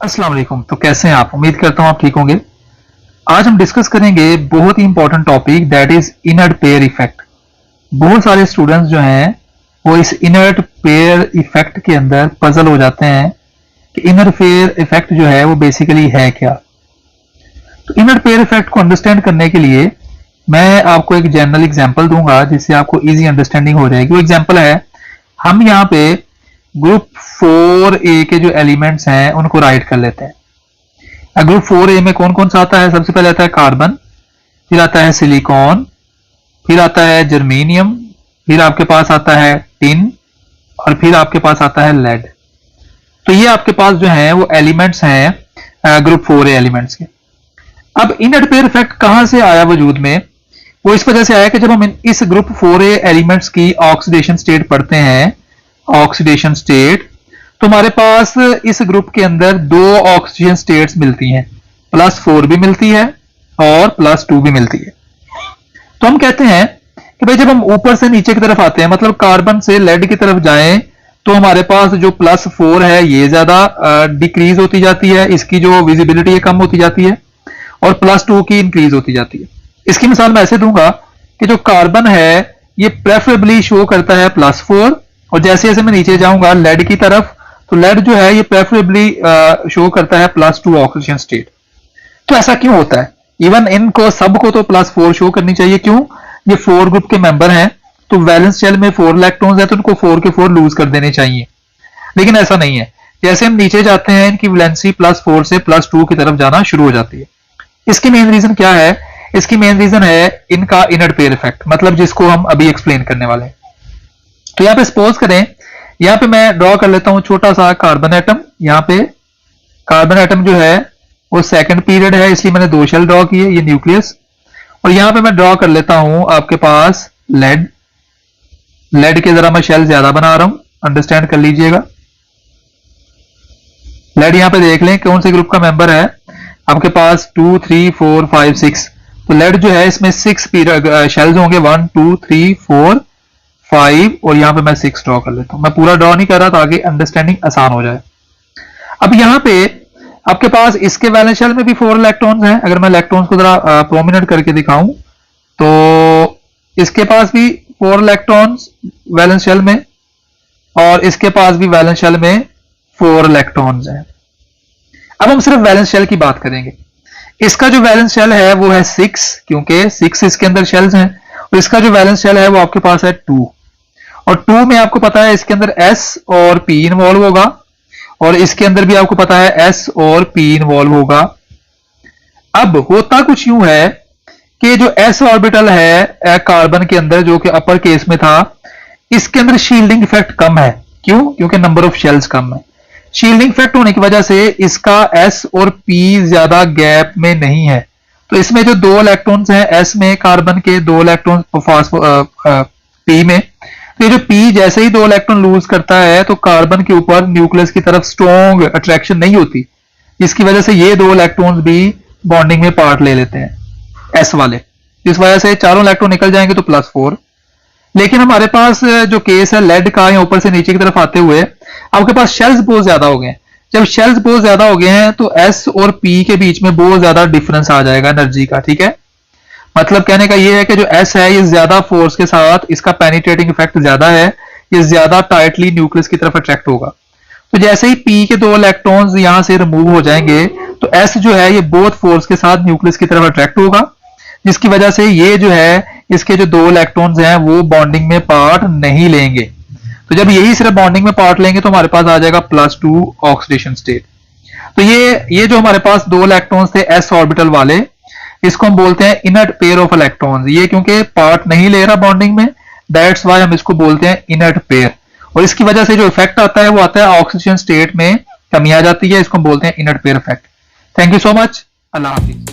अस्सलाम वालेकुम। तो कैसे हैं आप? उम्मीद करता हूं आप ठीक होंगे। आज हम डिस्कस करेंगे बहुत ही important topic, that is inert pair effect. बहुत सारे स्टूडेंट्स जो हैं वो इस इनर्ट पेयर इफेक्ट के अंदर पजल हो जाते हैं कि इनर्ट पेयर इफेक्ट जो है वो बेसिकली है क्या। तो इनर्ट पेयर इफेक्ट को अंडरस्टैंड करने के लिए मैं आपको एक जनरल एग्जांपल दूंगा जिससे आपको इजी अंडरस्टैंडिंग हो जाएगी। वो एग्जांपल है, हम यहाँ पे ग्रुप 4A के जो एलिमेंट्स हैं उनको राइट कर लेते हैं। ग्रुप 4A में कौन कौन सा आता है? सबसे पहले आता है कार्बन, फिर आता है सिलिकॉन, फिर आता है जर्मेनियम, फिर आपके पास आता है टिन और फिर आपके पास आता है लेड। तो ये आपके पास जो है वो एलिमेंट्स हैं ग्रुप 4A एलिमेंट्स के। अब इनर्ट पेयर इफेक्ट कहां से आया वजूद में? वो इस वजह से आया कि जब हम इस ग्रुप 4A एलिमेंट्स की ऑक्सीडेशन स्टेट पढ़ते हैं, ऑक्सीडेशन स्टेट, तो हमारे पास इस ग्रुप के अंदर दो ऑक्सीजन स्टेट्स मिलती हैं, +4 भी मिलती है और +2 भी मिलती है। तो हम कहते हैं कि भाई जब हम ऊपर से नीचे की तरफ आते हैं, मतलब कार्बन से लेड की तरफ जाएं, तो हमारे पास जो +4 है ये ज्यादा डिक्रीज होती जाती है, इसकी जो विजिबिलिटी है कम होती जाती है, और +2 की इंक्रीज होती जाती है। इसकी मिसाल मैं ऐसे दूंगा कि जो कार्बन है ये प्रेफरेबली शो करता है +4, और जैसे जैसे मैं नीचे जाऊंगा लेड की तरफ, तो लेड जो है ये प्रेफरेबली शो करता है +2 ऑक्सीजन स्टेट। तो ऐसा क्यों होता है? इवन इनको सबको तो +4 शो करनी चाहिए। क्यों? ये 4 ग्रुप के मेंबर हैं, तो वैलेंस शेल में 4 इलेक्ट्रॉन्स हैं, तो उनको 4 के 4 लूज कर देने चाहिए। लेकिन ऐसा नहीं है, जैसे हम नीचे जाते हैं इनकी वैलेंसी +4 से +2 की तरफ जाना शुरू हो जाती है। इसकी मेन रीजन क्या है? इसकी मेन रीजन है इनका इनर्ट पेयर इफेक्ट, मतलब जिसको हम अभी एक्सप्लेन करने वाले हैं। तो यहाँ पे सपोज करें, यहाँ पे मैं ड्रॉ कर लेता हूं छोटा सा कार्बन एटम। यहाँ पे कार्बन एटम जो है वो सेकंड पीरियड है, इसलिए मैंने 2 शेल ड्रॉ किए, ये न्यूक्लियस। और यहाँ पे मैं ड्रॉ कर लेता हूं आपके पास लेड। लेड के जरा मैं शेल ज्यादा बना रहा हूं, अंडरस्टैंड कर लीजिएगा। लेड यहाँ पे देख लें कौन से ग्रुप का मेंबर है आपके पास, 2 3 4 5 6। तो लेड जो है इसमें 6 शेल्स होंगे, 1 2 3 4 5, और यहां पे मैं 6 ड्रॉ कर लेता हूं। मैं पूरा ड्रॉ नहीं कर रहा ताकि अंडरस्टैंडिंग आसान हो जाए। अब यहां पे आपके पास इसके वैलेंस शेल में भी 4 इलेक्ट्रॉन्स हैं। अगर मैं इलेक्ट्रॉन्स को जरा प्रोमिनेंट करके दिखाऊं तो इसके पास भी 4 इलेक्ट्रॉन्स वैलेंस शेल में, और इसके पास भी वैलेंस शेल में 4 इलेक्ट्रॉन्स हैं। अब हम सिर्फ वैलेंस शेल की बात करेंगे। इसका जो वैलेंस शेल है वो है 6, क्योंकि 6 इसके अंदर शेल्स हैं, और इसका जो वैलेंस शेल है वो आपके पास है 2, और 2 में आपको पता है इसके अंदर S और P इन्वॉल्व होगा, और इसके अंदर भी आपको पता है S और P इन्वॉल्व होगा। अब होता कुछ यूं है कि जो S ऑर्बिटल है कार्बन के अंदर, जो कि अपर केस में था, इसके अंदर शील्डिंग इफेक्ट कम है। क्यों? क्योंकि नंबर ऑफ शेल्स कम है। शील्डिंग इफेक्ट होने की वजह से इसका S और P ज्यादा गैप में नहीं है। तो इसमें जो 2 इलेक्ट्रॉन्स हैं S में, कार्बन के 2 इलेक्ट्रॉन P में, तो ये जो P जैसे ही 2 इलेक्ट्रॉन लूज करता है तो कार्बन के ऊपर न्यूक्लियस की तरफ स्ट्रॉन्ग अट्रैक्शन नहीं होती, जिसकी वजह से ये 2 इलेक्ट्रॉन्स भी बॉन्डिंग में पार्ट ले लेते हैं S वाले, जिस वजह से चारों इलेक्ट्रॉन निकल जाएंगे तो +4। लेकिन हमारे पास जो केस है लेड का, या ऊपर से नीचे की तरफ आते हुए आपके पास शेल्स बहुत ज्यादा हो गए हैं। जब शेल्स बहुत ज्यादा हो गए हैं तो S और P के बीच में बहुत ज्यादा डिफरेंस आ जाएगा एनर्जी का। ठीक है, मतलब कहने का ये है कि जो S है ये ज्यादा फोर्स के साथ, इसका पेनिट्रेटिंग इफेक्ट ज्यादा है, ये ज्यादा टाइटली न्यूक्लियस की तरफ अट्रैक्ट होगा। तो जैसे ही P के 2 इलेक्ट्रॉन्स यहां से रिमूव हो जाएंगे तो S जो है ये बहुत फोर्स के साथ न्यूक्लियस की तरफ अट्रैक्ट होगा, जिसकी वजह से ये जो है इसके जो 2 इलेक्ट्रॉन्स हैं वो बॉन्डिंग में पार्ट नहीं लेंगे। तो जब यही सिर्फ बॉन्डिंग में पार्ट लेंगे तो हमारे पास आ जाएगा +2 ऑक्सीडेशन स्टेट। तो ये जो हमारे पास 2 इलेक्ट्रॉन्स थे S ऑर्बिटल वाले, इसको हम बोलते हैं इनर्ट पेयर ऑफ इलेक्ट्रॉन्स। ये क्योंकि पार्ट नहीं ले रहा बॉन्डिंग में, दैट्स वाई हम इसको बोलते हैं इनर्ट पेयर। और इसकी वजह से जो इफेक्ट आता है वो आता है ऑक्सीजन स्टेट में कमी आ जाती है, इसको हम बोलते हैं inert pair effect. Thank you so much, Allah Hafiz.